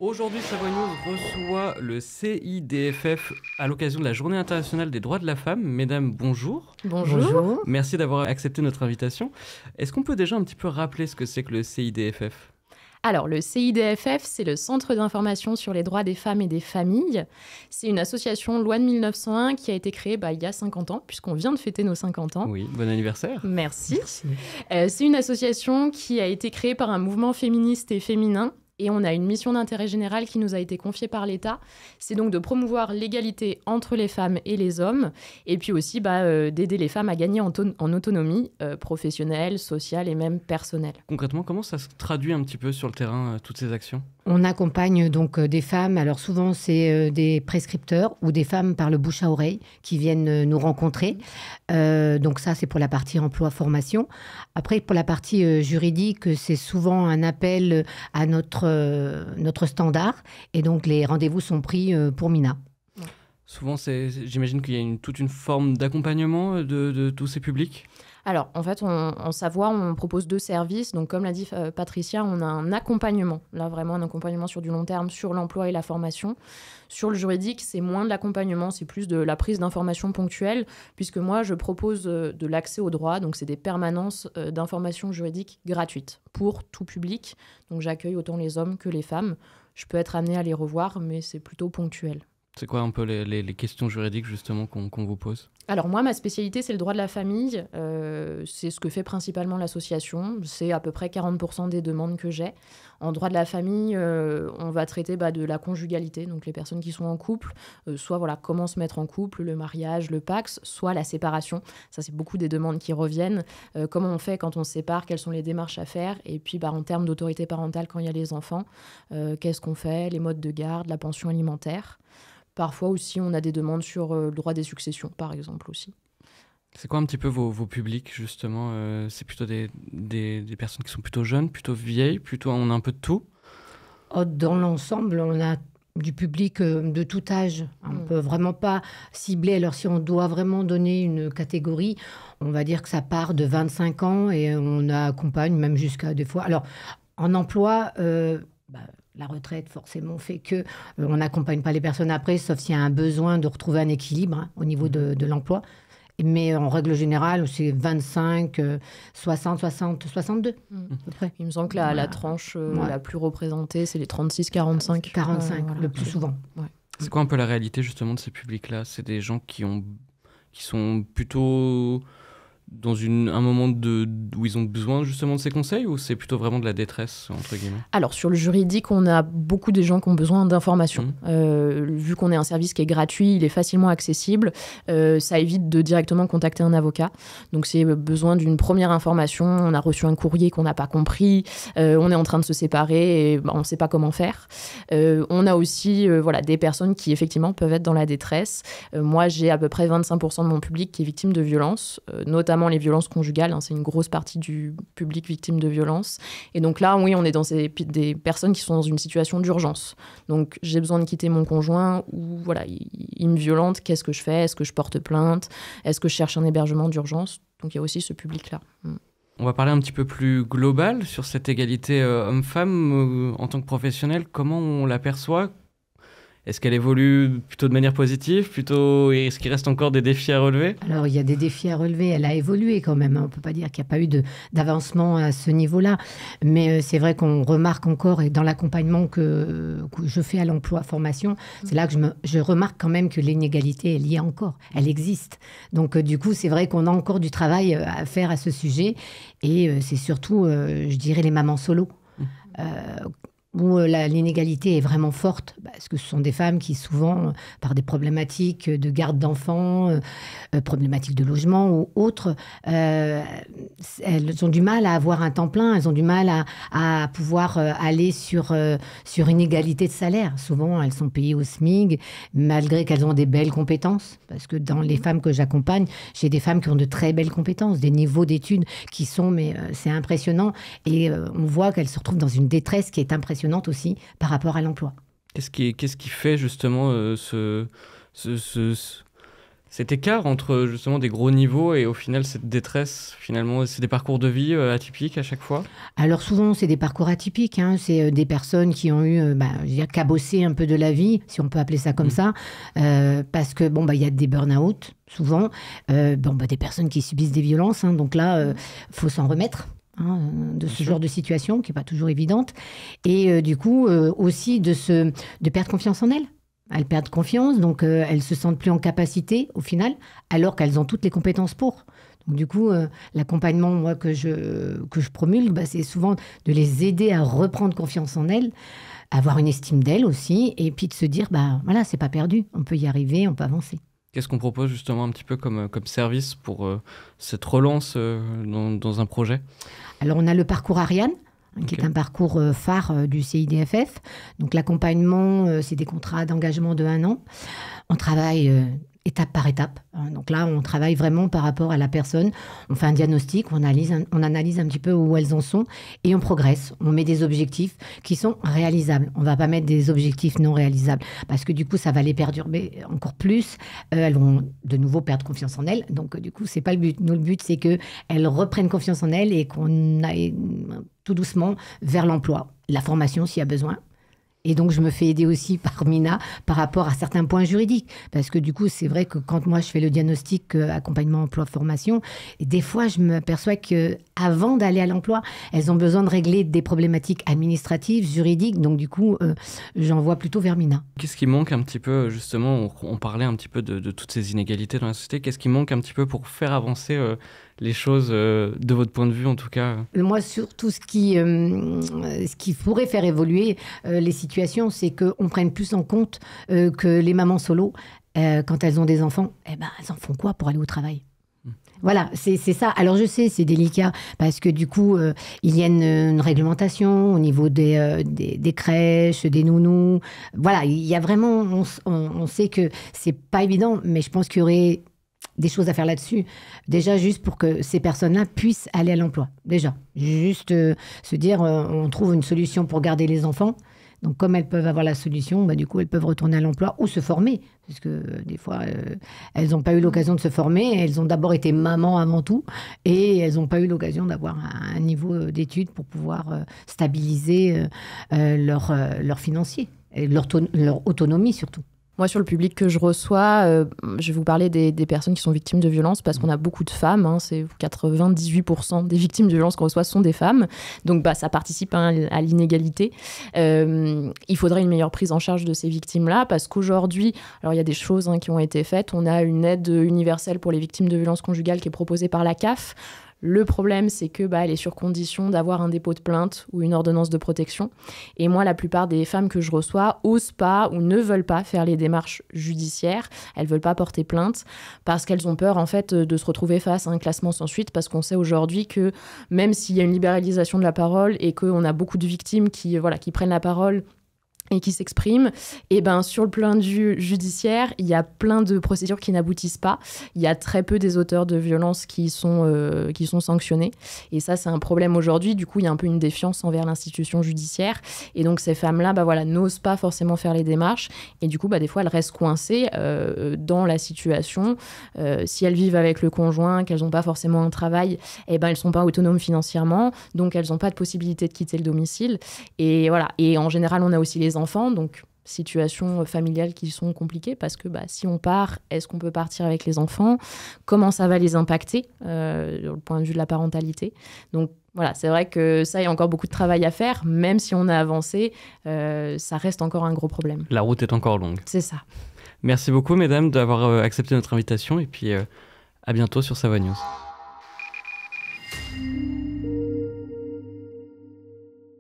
Aujourd'hui, Savoie News reçoit le CIDFF à l'occasion de la Journée internationale des droits de la femme. Mesdames, bonjour. Bonjour. Merci d'avoir accepté notre invitation. Est-ce qu'on peut déjà un petit peu rappeler ce que c'est que le CIDFF ? Alors, le CIDFF, c'est le Centre d'information sur les droits des femmes et des familles. C'est une association loi de 1901 qui a été créée il y a 50 ans, puisqu'on vient de fêter nos 50 ans. Oui, bon anniversaire. Merci. C'est une association qui a été créée par un mouvement féministe et féminin. Et on a une mission d'intérêt général qui nous a été confiée par l'État. C'est donc de promouvoir l'égalité entre les femmes et les hommes. Et puis aussi d'aider les femmes à gagner en autonomie professionnelle, sociale et même personnelle. Concrètement, comment ça se traduit un petit peu sur le terrain, toutes ces actions ? On accompagne donc des femmes, alors souvent c'est des prescripteurs ou des femmes par le bouche à oreille qui viennent nous rencontrer. Donc ça c'est pour la partie emploi-formation. Après pour la partie juridique, c'est souvent un appel à notre standard et donc les rendez-vous sont pris pour Mina. Souvent, j'imagine qu'il y a toute une forme d'accompagnement de tous ces publics. Alors, en fait, en Savoie, on propose 2 services. Donc, comme l'a dit Patricia, on a un accompagnement, là vraiment un accompagnement sur du long terme, sur l'emploi et la formation. Sur le juridique, c'est moins de l'accompagnement, c'est plus de la prise d'informations ponctuelles, puisque moi, je propose de l'accès au droit. Donc, c'est des permanences d'informations juridiques gratuites pour tout public. Donc, j'accueille autant les hommes que les femmes. Je peux être amenée à les revoir, mais c'est plutôt ponctuel. C'est quoi un peu les questions juridiques justement qu'on vous pose ? Alors moi, ma spécialité, c'est le droit de la famille. C'est ce que fait principalement l'association. C'est à peu près 40% des demandes que j'ai. En droit de la famille, on va traiter de la conjugalité, donc les personnes qui sont en couple, soit comment se mettre en couple, le mariage, le Pacs, soit la séparation. Ça, c'est beaucoup des demandes qui reviennent. Comment on fait quand on se sépare, quelles sont les démarches à faire, et puis en termes d'autorité parentale quand il y a les enfants, qu'est-ce qu'on fait, les modes de garde, la pension alimentaire. Parfois aussi, on a des demandes sur le droit des successions, par exemple aussi. C'est quoi un petit peu vos publics, justement ? C'est plutôt des personnes qui sont plutôt jeunes, plutôt vieilles, on a un peu de tout ? Dans l'ensemble, on a du public de tout âge. On ne peut vraiment pas cibler. Alors, si on doit vraiment donner une catégorie, on va dire que ça part de 25 ans et on accompagne même jusqu'à des fois... Alors, en emploi... la retraite, forcément, fait qu'on n'accompagne pas les personnes après, sauf s'il y a un besoin de retrouver un équilibre au niveau de l'emploi. Mais en règle générale, c'est 25, 60, 60, 62, à peu près. Il me semble que la tranche la plus représentée, c'est les 36-45. 45, le plus souvent. Ouais. C'est quoi un peu la réalité, justement, de ces publics-là ? C'est des gens qui sont plutôt... dans un moment où ils ont besoin justement de ces conseils, ou c'est plutôt vraiment de la détresse, entre guillemets ? Alors, sur le juridique, on a beaucoup de gens qui ont besoin d'informations. Vu qu'on est un service qui est gratuit, il est facilement accessible. Ça évite de directement contacter un avocat. Donc, c'est besoin d'une première information. On a reçu un courrier qu'on n'a pas compris. On est en train de se séparer et on ne sait pas comment faire. On a aussi des personnes qui, effectivement, peuvent être dans la détresse. Moi, j'ai à peu près 25% de mon public qui est victime de violences, notamment les violences conjugales, c'est une grosse partie du public victime de violences. Et donc là, oui, on est dans des personnes qui sont dans une situation d'urgence. Donc j'ai besoin de quitter mon conjoint ou il me violente, qu'est-ce que je fais ? Est-ce que je porte plainte ? Est-ce que je cherche un hébergement d'urgence ? Donc il y a aussi ce public-là. On va parler un petit peu plus global sur cette égalité homme-femme en tant que professionnel. Comment on l'aperçoit ? Est-ce qu'elle évolue plutôt de manière positive ? Est-ce qu'il reste encore des défis à relever ? Alors, il y a des défis à relever. Elle a évolué quand même. On ne peut pas dire qu'il n'y a pas eu d'avancement à ce niveau-là. Mais c'est vrai qu'on remarque encore, et dans l'accompagnement que je fais à l'emploi-formation, c'est là que je remarque quand même que l'inégalité, elle y est encore. Elle existe. Donc, du coup, c'est vrai qu'on a encore du travail à faire à ce sujet. Et c'est surtout, je dirais, les mamans solo. Où l'inégalité est vraiment forte, parce que ce sont des femmes qui souvent, par des problématiques de garde d'enfants, problématiques de logement ou autres, elles ont du mal à avoir un temps plein, elles ont du mal à pouvoir aller sur une égalité de salaire. Souvent, elles sont payées au SMIC, malgré qu'elles ont des belles compétences, parce que dans les femmes que j'accompagne, j'ai des femmes qui ont de très belles compétences, des niveaux d'études qui sont, mais c'est impressionnant, et on voit qu'elles se retrouvent dans une détresse qui est impressionnante aussi par rapport à l'emploi. Qu'est-ce qui fait justement Cet écart entre justement des gros niveaux et au final cette détresse, finalement, c'est des parcours de vie atypiques à chaque fois? Alors souvent, c'est des parcours atypiques, hein. C'est des personnes qui ont eu, je veux dire, cabossé un peu de la vie, si on peut appeler ça comme ça, parce que bon, il y a des burn-out, souvent, des personnes qui subissent des violences, hein. Donc là, faut s'en remettre. Hein, de ce genre de situation qui n'est pas toujours évidente. Et du coup, aussi de perdre confiance en elles. Elles perdent confiance, donc elles se sentent plus en capacité au final, alors qu'elles ont toutes les compétences pour. Donc du coup, l'accompagnement moi, que je promulgue, c'est souvent de les aider à reprendre confiance en elles, avoir une estime d'elles aussi, et puis de se dire, voilà, c'est pas perdu, on peut y arriver, on peut avancer. Qu'est-ce qu'on propose justement un petit peu comme service pour cette relance dans un projet? Alors on a le parcours Ariane, qui est un parcours phare du CIDFF. Donc l'accompagnement, c'est des contrats d'engagement de 1 an. On travaille étape par étape. Donc là, on travaille vraiment par rapport à la personne. On fait un diagnostic, on analyse un petit peu où elles en sont et on progresse. On met des objectifs qui sont réalisables. On ne va pas mettre des objectifs non réalisables parce que du coup, ça va les perturber encore plus. Elles vont de nouveau perdre confiance en elles. Donc du coup, ce n'est pas le but. Nous, le but, c'est qu'elles reprennent confiance en elles et qu'on aille tout doucement vers l'emploi. La formation s'il y a besoin. Et donc, je me fais aider aussi par Mina par rapport à certains points juridiques. Parce que du coup, c'est vrai que quand moi, je fais le diagnostic accompagnement emploi-formation, et des fois, je m'aperçois qu'avant d'aller à l'emploi, elles ont besoin de régler des problématiques administratives, juridiques. Donc, du coup, j'envoie plutôt vers Mina. Qu'est-ce qui manque un petit peu, justement, on parlait un petit peu de toutes ces inégalités dans la société. Qu'est-ce qui manque un petit peu pour faire avancer les choses, de votre point de vue en tout cas? Moi, surtout, ce qui pourrait faire évoluer les situations, c'est qu'on prenne plus en compte que les mamans solo, quand elles ont des enfants, elles en font quoi pour aller au travail? Voilà, c'est ça. Alors je sais, c'est délicat parce que du coup, il y a une réglementation au niveau des crèches, des nounous. Voilà, il y a vraiment, on sait que c'est pas évident, mais je pense qu'il y aurait des choses à faire là-dessus. Déjà, juste pour que ces personnes-là puissent aller à l'emploi. Déjà, juste se dire, on trouve une solution pour garder les enfants. Donc, comme elles peuvent avoir la solution, du coup, elles peuvent retourner à l'emploi ou se former. Parce que des fois, elles n'ont pas eu l'occasion de se former. Elles ont d'abord été mamans avant tout. Et elles n'ont pas eu l'occasion d'avoir un niveau d'études pour pouvoir stabiliser leur financier. Et leur autonomie, surtout. Moi, sur le public que je reçois, je vais vous parler des personnes qui sont victimes de violences parce qu'on a beaucoup de femmes. Hein, c'est 98% des victimes de violences qu'on reçoit sont des femmes. Donc, ça participe à l'inégalité. Il faudrait une meilleure prise en charge de ces victimes-là parce qu'aujourd'hui, alors il y a des choses qui ont été faites. On a une aide universelle pour les victimes de violences conjugales qui est proposée par la CAF. Le problème, c'est que elle est sur condition d'avoir un dépôt de plainte ou une ordonnance de protection. Et moi, la plupart des femmes que je reçois osent pas ou ne veulent pas faire les démarches judiciaires. Elles veulent pas porter plainte parce qu'elles ont peur en fait de se retrouver face à un classement sans suite parce qu'on sait aujourd'hui que même s'il y a une libéralisation de la parole et qu'on a beaucoup de victimes qui prennent la parole et qui s'expriment, et sur le plan judiciaire, il y a plein de procédures qui n'aboutissent pas. Il y a très peu des auteurs de violences qui sont sanctionnés. Et ça, c'est un problème aujourd'hui. Du coup, il y a un peu une défiance envers l'institution judiciaire. Et donc, ces femmes-là, n'osent pas forcément faire les démarches. Et du coup, des fois, elles restent coincées dans la situation. Si elles vivent avec le conjoint, qu'elles n'ont pas forcément un travail, elles ne sont pas autonomes financièrement. Donc, elles n'ont pas de possibilité de quitter le domicile. Et voilà. Et en général, on a aussi les enfants, donc situations familiales qui sont compliquées parce que si on part, est-ce qu'on peut partir avec les enfants? Comment ça va les impacter du point de vue de la parentalité? Donc voilà, c'est vrai que ça, il y a encore beaucoup de travail à faire, même si on a avancé, ça reste encore un gros problème. La route est encore longue. C'est ça. Merci beaucoup, mesdames, d'avoir accepté notre invitation et puis à bientôt sur Savoie News.